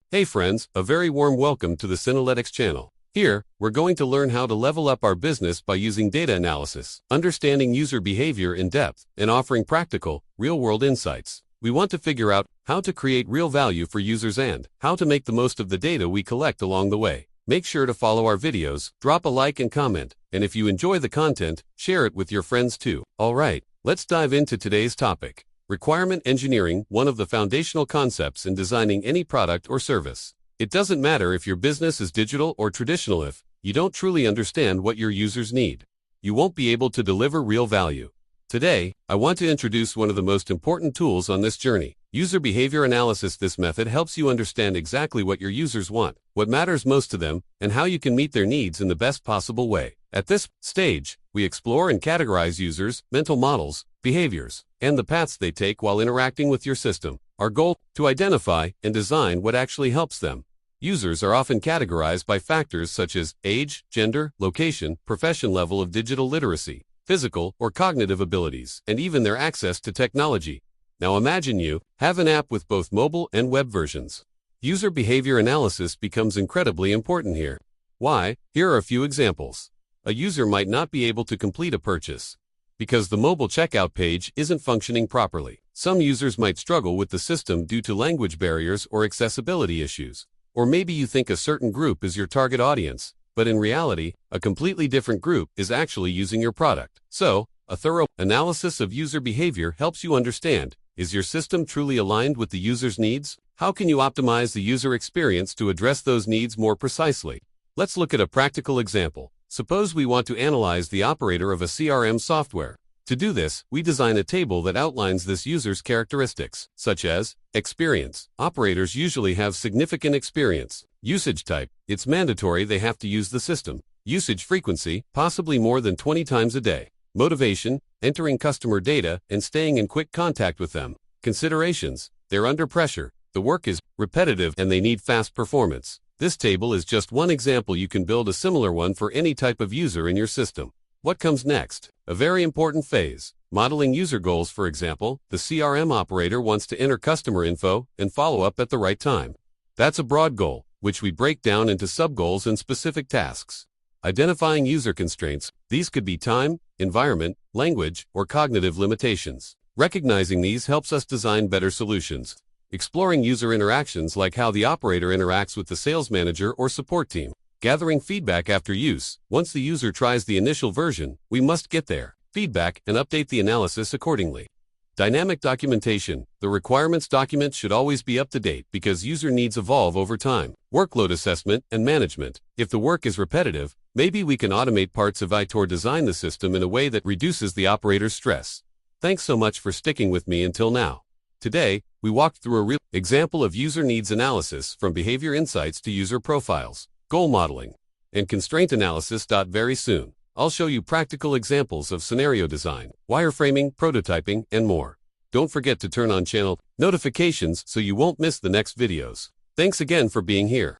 Hey friends, a very warm welcome to the Sinaalytics channel. Here, we're going to learn how to level up our business by using data analysis, understanding user behavior in depth, and offering practical, real-world insights. We want to figure out how to create real value for users and how to make the most of the data we collect along the way. Make sure to follow our videos, drop a like and comment, and if you enjoy the content, share it with your friends too. Alright, let's dive into today's topic. Requirement engineering, one of the foundational concepts in designing any product or service. It doesn't matter if your business is digital or traditional. If you don't truly understand what your users need, you won't be able to deliver real value. Today, I want to introduce one of the most important tools on this journey, user behavior analysis. This method helps you understand exactly what your users want, what matters most to them, and how you can meet their needs in the best possible way. At this stage, we explore and categorize users, mental models, behaviors, and the paths they take while interacting with your system. Our goal, to identify and design what actually helps them. Users are often categorized by factors such as age, gender, location, profession, level of digital literacy, physical or cognitive abilities, and even their access to technology. Now imagine you have an app with both mobile and web versions. User behavior analysis becomes incredibly important here. Why? Here are a few examples. A user might not be able to complete a purchase because the mobile checkout page isn't functioning properly. Some users might struggle with the system due to language barriers or accessibility issues. Or maybe you think a certain group is your target audience, but in reality, a completely different group is actually using your product. So, a thorough analysis of user behavior helps you understand, is your system truly aligned with the user's needs? How can you optimize the user experience to address those needs more precisely? Let's look at a practical example. Suppose we want to analyze the operator of a CRM software. To do this, we design a table that outlines this user's characteristics, such as experience. Operators usually have significant experience. Usage type, it's mandatory they have to use the system. Usage frequency, possibly more than 20 times a day. Motivation, entering customer data and staying in quick contact with them. Considerations, they're under pressure, the work is repetitive and they need fast performance. This table is just one example. You can build a similar one for any type of user in your system. What comes next? A very important phase. Modeling user goals. For example, the CRM operator wants to enter customer info and follow up at the right time. That's a broad goal, which we break down into sub-goals and specific tasks. Identifying user constraints. These could be time, environment, language, or cognitive limitations. Recognizing these helps us design better solutions. Exploring user interactions, like how the operator interacts with the sales manager or support team. Gathering feedback after use. Once the user tries the initial version, we must get their feedback and update the analysis accordingly. Dynamic documentation. The requirements document should always be up to date because user needs evolve over time. Workload assessment and management. If the work is repetitive, maybe we can automate parts of it or design the system in a way that reduces the operator's stress. Thanks so much for sticking with me until now. Today, we walked through a real example of user needs analysis, from behavior insights to user profiles, goal modeling, and constraint analysis. Very soon, I'll show you practical examples of scenario design, wireframing, prototyping, and more. Don't forget to turn on channel notifications so you won't miss the next videos. Thanks again for being here.